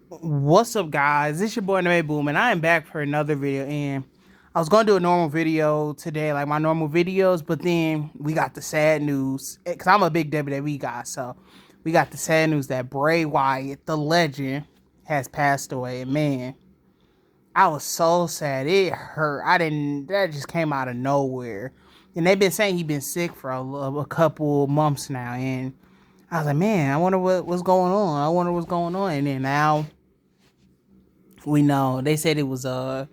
What's up, guys? This your boy Name Boom, and I am back for another video. And I was gonna do a normal video today, like my normal videos, but then we got the sad news because I'm a big WWE guy. So we got the sad news that Bray Wyatt, the legend, has passed away. And man, I was so sad. It hurt. I didn't. That just came out of nowhere. And they've been saying he's been sick for a couple months now, and I was like, man, I wonder what's going on. I wonder what's going on. And then now we know they said it was COVID,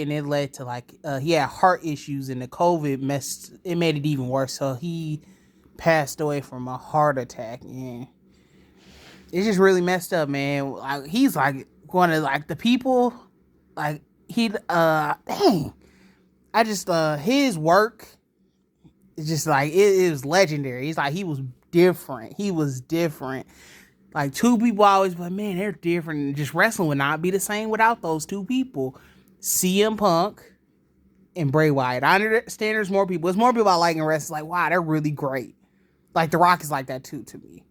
and it led to like he had heart issues, and the COVID made it even worse. So he passed away from a heart attack, and it's just really messed up, man. Like he's like one of like the people, like he dang. I just his work is just like it was legendary. He's like he was different. He was different. Like two people always, but man, they're different. Just wrestling would not be the same without those two people, CM Punk and Bray Wyatt. I understand there's more people. There's more people I like in wrestling. Like wow, they're really great. Like The Rock is like that too to me.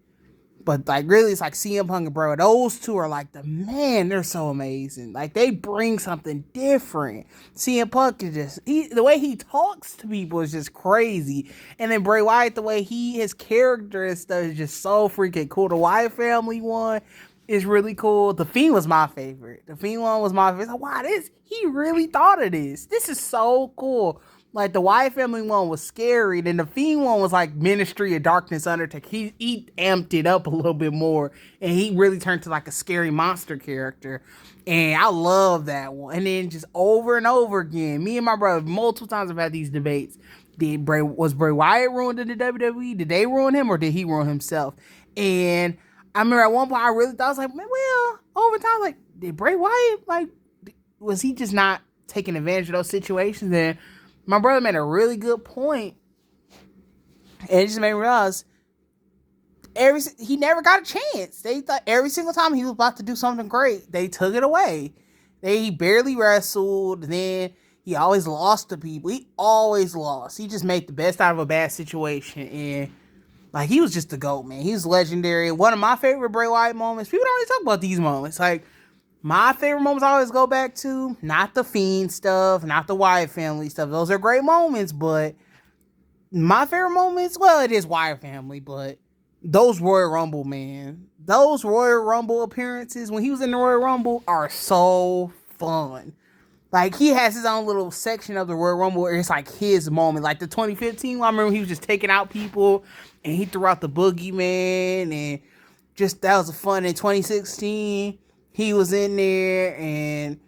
But like really, it's like CM Punk and Bray. Those two are like the man. They're so amazing. Like they bring something different. CM Punk is just the way he talks to people is just crazy. And then Bray Wyatt, the way his character and stuff is just so freaking cool. The Wyatt family one is really cool. The Fiend was my favorite. The Fiend one was my favorite. Like, wow, he really thought of this. This is so cool. Like the Wyatt family one was scary, then the Fiend one was like Ministry of Darkness Undertaker. He amped it up a little bit more, and he really turned to like a scary monster character. And I love that one. And then just over and over again, me and my brother multiple times have had these debates. Was Bray Wyatt ruined in the WWE? Did they ruin him, or did he ruin himself? And I remember at one point I really thought, I was like, man, well, over time, like, did Bray Wyatt, like, was he just not taking advantage of those situations? And my brother made a really good point, and it just made me realize he never got a chance. They thought every single time he was about to do something great, they took it away. He barely wrestled. Then he always lost to people. He always lost. He just made the best out of a bad situation, and like he was just the GOAT, man. He was legendary. One of my favorite Bray Wyatt moments. People don't really talk about these moments. Like my favorite moments I always go back to, not the Fiend stuff, not the Wyatt family stuff. Those are great moments, but my favorite moments, well, it is Wyatt family, but those Royal Rumble, man. Those Royal Rumble appearances when he was in the Royal Rumble are so fun. Like, he has his own little section of the Royal Rumble where it's like his moment. Like the 2015 one, I remember he was just taking out people and he threw out the boogeyman, and just that was fun. In 2016, he was in there, and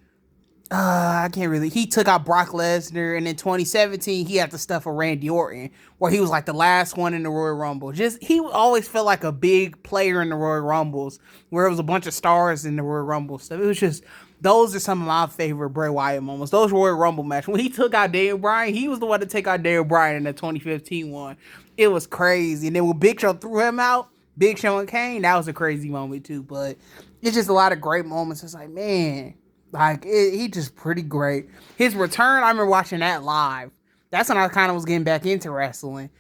I can't really. He took out Brock Lesnar, and in 2017, he had the stuff of Randy Orton, where he was like the last one in the Royal Rumble. Just he always felt like a big player in the Royal Rumbles, where it was a bunch of stars in the Royal Rumble stuff. It was just those are some of my favorite Bray Wyatt moments. Those Royal Rumble matches when he took out Daniel Bryan, he was the one to take out Daniel Bryan in the 2015 one. It was crazy, and then when Big Show threw him out, Big Show and Kane, that was a crazy moment too. But it's just a lot of great moments. It's like, man, like he just pretty great. His return, I remember watching that live. That's when I kind of was getting back into wrestling.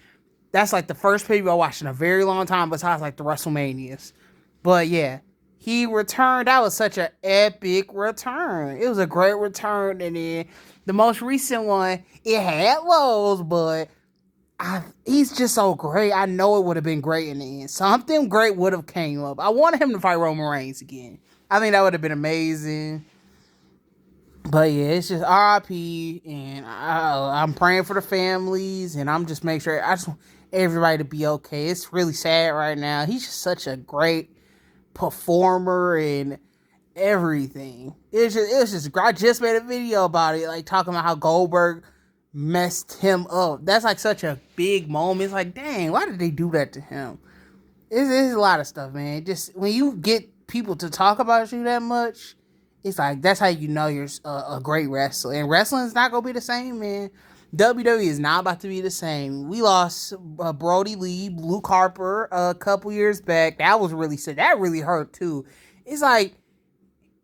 That's like the first pay-per-view I watched in a very long time, besides like the WrestleManias. But yeah, he returned. That was such an epic return. It was a great return. And then the most recent one, it had lows, but he's just so great. I know it would have been great in the end. Something great would have came up. I wanted him to fight Roman Reigns again. I think that would have been amazing. But yeah, it's just RIP, and I'm praying for the families, and I'm just making sure I just want everybody to be okay. It's really sad right now. He's just such a great performer and everything. It's just I just made a video about it, like talking about how Goldberg messed him up. That's like such a big moment. It's like, dang, why did they do that to him? It's a lot of stuff, man. Just when you get people to talk about you that much, it's like that's how you know you're a great wrestler. And wrestling's not gonna be the same, man. WWE is not about to be the same. We lost Brody Lee, Luke Harper a couple years back. That was really sad. That really hurt too. It's like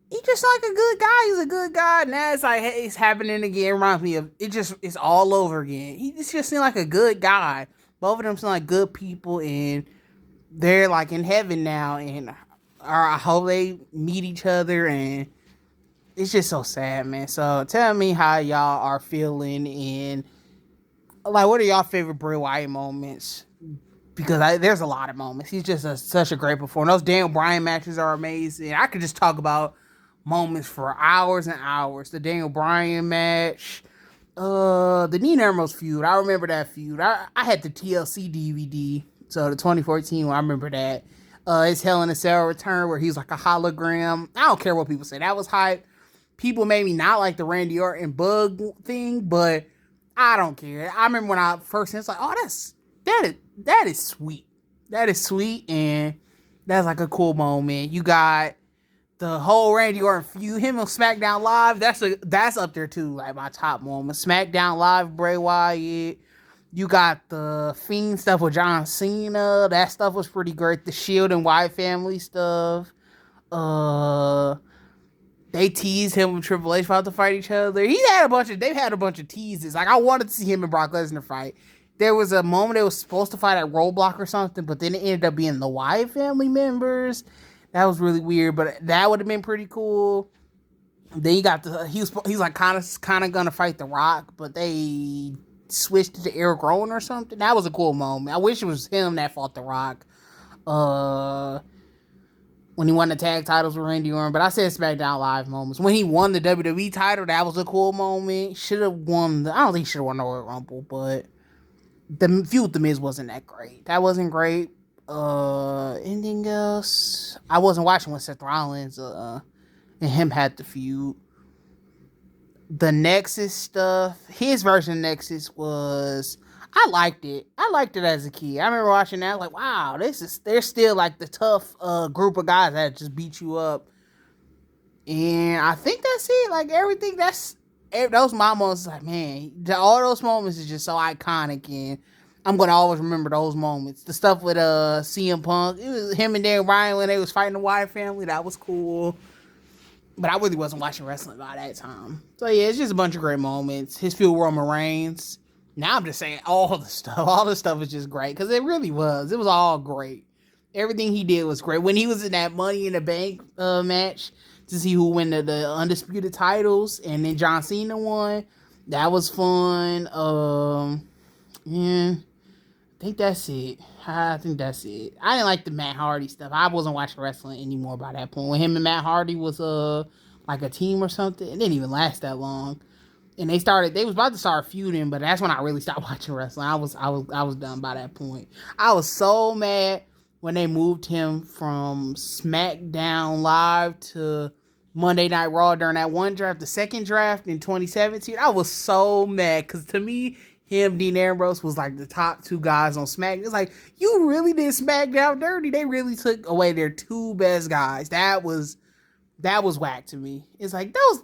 he's just like a good guy. He's a good guy. Now it's like, hey, it's happening again. It reminds me of it's all over again. He just seemed like a good guy. Both of them seem like good people, and they're like in heaven now. And or I hope they meet each other, and it's just so sad, man. So tell me how y'all are feeling, and like, what are y'all favorite Bray Wyatt moments? Because there's a lot of moments. He's just such a great performer. Those Daniel Bryan matches are amazing. I could just talk about moments for hours and hours. The Daniel Bryan match, the Dean Ambrose feud. I remember that feud. I had the TLC DVD, so the 2014 one. I remember that. His Hell in a Cell return where he's like a hologram. I don't care what people say. That was hype. People made me not like the Randy Orton bug thing, but I don't care. I remember when I first, it's like, oh, that is sweet. That is sweet, and that's like a cool moment. You got the whole Randy Orton feud, him on SmackDown Live. That's up there too, like my top moment. SmackDown Live, Bray Wyatt. You got the Fiend stuff with John Cena. That stuff was pretty great. The Shield and Wyatt family stuff. They teased him and Triple H about to fight each other. They've had a bunch of teases. Like, I wanted to see him and Brock Lesnar fight. There was a moment they was supposed to fight at Roadblock or something, but then it ended up being the Wyatt family members. That was really weird, but that would have been pretty cool. Then you got he's like kind of gonna fight The Rock, but they switched it to Eric Rowan or something. That was a cool moment. I wish it was him that fought The Rock. When he won the tag titles with Randy Orton, but I said SmackDown Live moments. When he won the WWE title, that was a cool moment. Should have won I don't think he should have won the Royal Rumble, but the feud with The Miz wasn't that great. That wasn't great. Anything else? I wasn't watching when Seth Rollins and him had the feud. The Nexus stuff, his version of Nexus was, I liked it. I liked it as a kid. I remember watching that, like, wow, they're still like the tough group of guys that just beat you up. And I think that's it. Like, everything those moments, like, man, all those moments is just so iconic, and I'm gonna always remember those moments. The stuff with CM Punk, it was him and Daniel Bryan when they was fighting the Wyatt family. That was cool. But I really wasn't watching wrestling by that time. So yeah, it's just a bunch of great moments. His feud with Roman Reigns. Now I'm just saying all the stuff is just great, because it really was. It was all great. Everything he did was great. When he was in that Money in the Bank match to see who win the undisputed titles, and then John Cena won, that was fun. Yeah, I think that's it. I didn't like the Matt Hardy stuff. I wasn't watching wrestling anymore by that point. When him and Matt Hardy was like a team or something, it didn't even last that long. And they was about to start feuding, but that's when I really stopped watching wrestling. I was done by that point. I was so mad when they moved him from SmackDown Live to Monday Night Raw during that one draft, the second draft in 2017. I was so mad, because to me, him, Dean Ambrose, was like the top two guys on SmackDown. It's like, you really did SmackDown dirty. They really took away their two best guys. That was whack to me. It's like, that was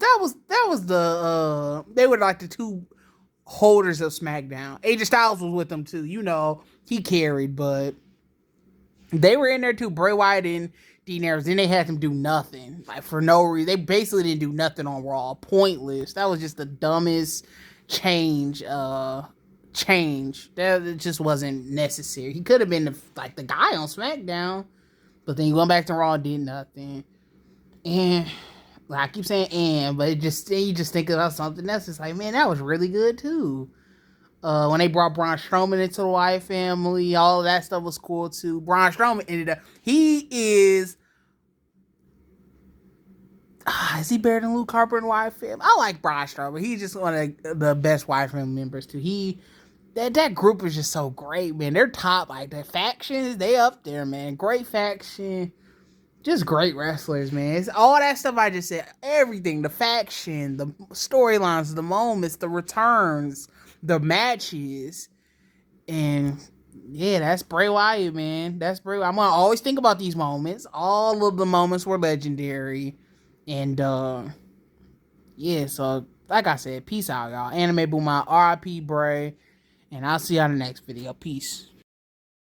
the they were like the two holders of SmackDown. AJ Styles was with them too. You know, he carried, but they were in there too. Bray Wyatt and Dean Ambrose. Then they had them do nothing, like, for no reason. They basically didn't do nothing on Raw. Pointless. That was just the dumbest change. That just wasn't necessary. He could have been the guy on SmackDown, but then he went back to Raw and did nothing. And I keep saying but you just think about something else. It's like, man, that was really good too. When they brought Braun Strowman into the Wyatt family, all of that stuff was cool too. Braun Strowman ended up, is he better than Luke Harper and Wyatt family? I like Braun Strowman. He's just one of the best Wyatt family members too. That group is just so great, man. They're top, like, the factions, they up there, man. Great faction. Just great wrestlers, man. It's all that stuff I just said. Everything. The faction, the storylines, the moments, the returns, the matches. And yeah, that's Bray Wyatt, man. That's Bray Wyatt. I'm going to always think about these moments. All of the moments were legendary. And yeah, so like I said, peace out, y'all. Anime Boom out. RIP Bray. And I'll see y'all in the next video. Peace.